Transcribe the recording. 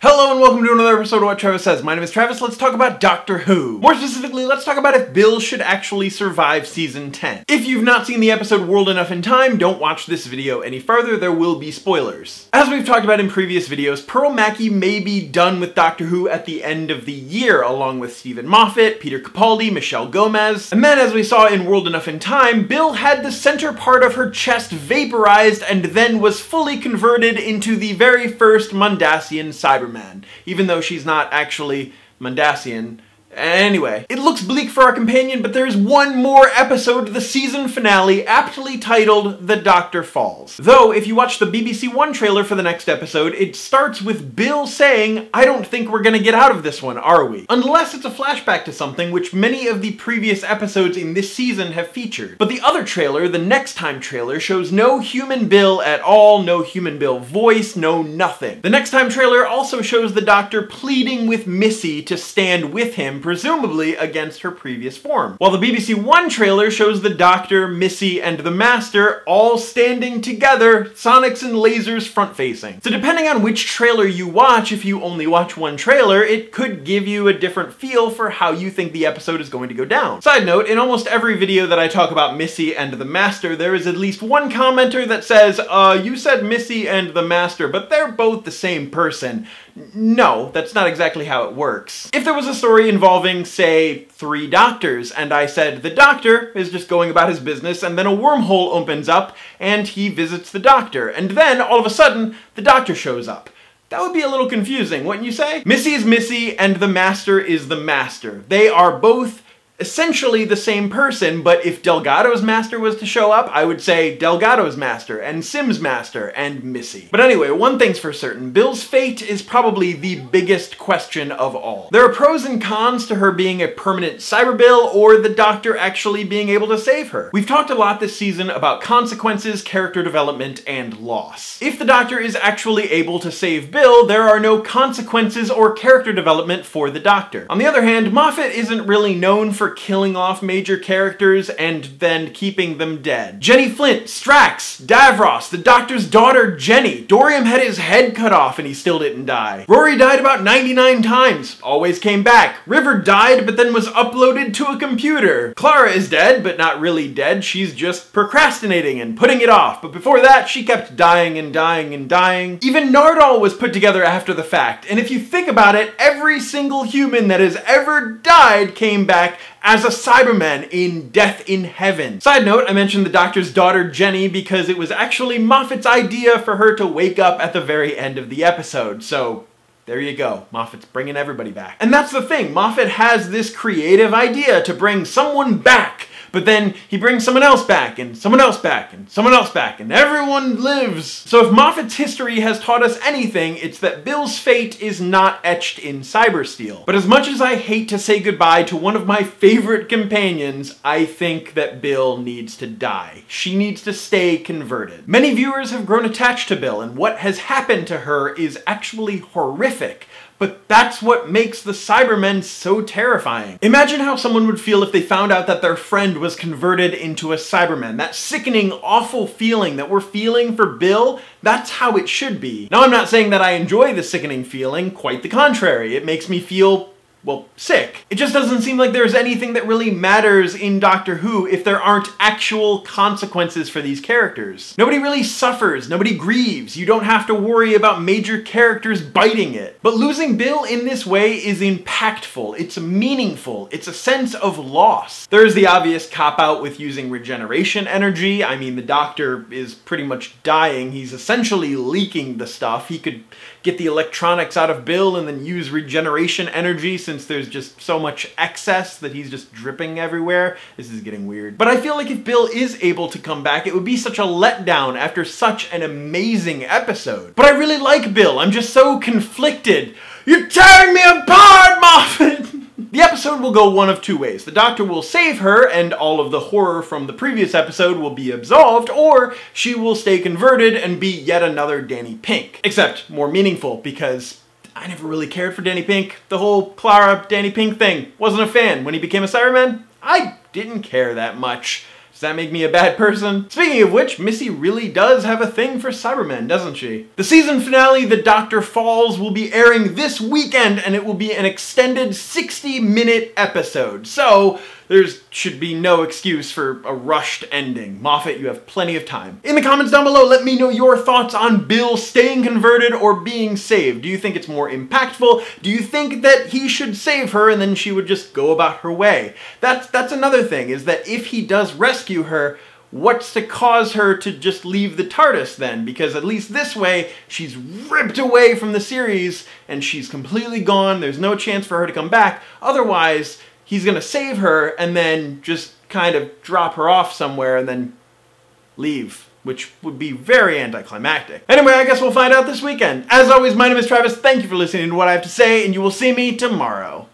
Hello and welcome to another episode of What Travis Says. My name is Travis. Let's talk about Doctor Who. More specifically, let's talk about if Bill should actually survive Season 10. If you've not seen the episode World Enough in Time, don't watch this video any further. There will be spoilers. As we've talked about in previous videos, Pearl Mackie may be done with Doctor Who at the end of the year, along with Stephen Moffat, Peter Capaldi, Michelle Gomez. And then, as we saw in World Enough in Time, Bill had the center part of her chest vaporized and then was fully converted into the very first Mondasian Cyberman. Even though she's not actually Mondasian. Anyway, it looks bleak for our companion, but there's one more episode, the season finale, aptly titled The Doctor Falls. Though, if you watch the BBC One trailer for the next episode, it starts with Bill saying, "I don't think we're gonna get out of this one, are we?" Unless it's a flashback to something which many of the previous episodes in this season have featured. But the other trailer, the Next Time trailer, shows no human Bill at all, no human Bill voice, no nothing. The Next Time trailer also shows the Doctor pleading with Missy to stand with him, presumably against her previous form. While the BBC One trailer shows the Doctor, Missy, and the Master all standing together, sonics and lasers front-facing. So depending on which trailer you watch, if you only watch one trailer, it could give you a different feel for how you think the episode is going to go down. Side note, in almost every video that I talk about Missy and the Master, there is at least one commenter that says, you said Missy and the Master, but they're both the same person. No, that's not exactly how it works. If there was a story involving, say, 3 doctors, and I said the Doctor is just going about his business, and then a wormhole opens up, and he visits the Doctor, and then, all of a sudden, the Doctor shows up. That would be a little confusing, wouldn't you say? Missy is Missy, and the Master is the Master. They are both essentially the same person, but if Delgado's Master was to show up, I would say Delgado's Master, and Sim's Master, and Missy. But anyway, one thing's for certain, Bill's fate is probably the biggest question of all. There are pros and cons to her being a permanent Cyber Bill, or the Doctor actually being able to save her. We've talked a lot this season about consequences, character development, and loss. If the Doctor is actually able to save Bill, there are no consequences or character development for the Doctor. On the other hand, Moffat isn't really known for killing off major characters and then keeping them dead. Jenny Flint, Strax, Davros, the Doctor's daughter Jenny. Dorium had his head cut off and he still didn't die. Rory died about 99 times, always came back. River died but then was uploaded to a computer. Clara is dead, but not really dead. She's just procrastinating and putting it off. But before that, she kept dying and dying and dying. Even Nardole was put together after the fact. And if you think about it, every single human that has ever died came back as a Cyberman in Death in Heaven. Side note, I mentioned the Doctor's daughter Jenny because it was actually Moffat's idea for her to wake up at the very end of the episode, so there you go. Moffat's bringing everybody back. And that's the thing, Moffat has this creative idea to bring someone back, but then he brings someone else back, and someone else back, and someone else back, and everyone lives. So if Moffat's history has taught us anything, it's that Bill's fate is not etched in cybersteel. But as much as I hate to say goodbye to one of my favorite companions, I think that Bill needs to die. She needs to stay converted. Many viewers have grown attached to Bill, and what has happened to her is actually horrific. But that's what makes the Cybermen so terrifying. Imagine how someone would feel if they found out that their friend was converted into a Cyberman. That sickening, awful feeling that we're feeling for Bill, that's how it should be. Now, I'm not saying that I enjoy the sickening feeling, quite the contrary. It makes me feel, well, sick. It just doesn't seem like there's anything that really matters in Doctor Who if there aren't actual consequences for these characters. Nobody really suffers, nobody grieves, you don't have to worry about major characters biting it. But losing Bill in this way is impactful, it's meaningful, it's a sense of loss. There's the obvious cop-out with using regeneration energy. I mean, the Doctor is pretty much dying, he's essentially leaking the stuff. He could get the electronics out of Bill and then use regeneration energy since there's just so much excess that he's just dripping everywhere. This is getting weird. But I feel like if Bill is able to come back, it would be such a letdown after such an amazing episode. But I really like Bill. I'm just so conflicted. You're tearing me apart, Moffat! The episode will go one of two ways. The Doctor will save her, and all of the horror from the previous episode will be absolved, or she will stay converted and be yet another Danny Pink. Except more meaningful, because I never really cared for Danny Pink. The whole Clara Danny Pink thing. Wasn't a fan. When he became a Cyberman, I didn't care that much. Does that make me a bad person? Speaking of which, Missy really does have a thing for Cybermen, doesn't she? The season finale, The Doctor Falls, will be airing this weekend, and it will be an extended 60-minute episode. So there should be no excuse for a rushed ending. Moffat, you have plenty of time. In the comments down below, let me know your thoughts on Bill staying converted or being saved. Do you think it's more impactful? Do you think that he should save her and then she would just go about her way? That's another thing, is that if he does rescue her, what's to cause her to just leave the TARDIS then? Because at least this way, she's ripped away from the series and she's completely gone. There's no chance for her to come back. Otherwise, he's gonna save her and then just kind of drop her off somewhere and then leave, which would be very anticlimactic. Anyway, I guess we'll find out this weekend. As always, my name is Travis. Thank you for listening to what I have to say, and you will see me tomorrow.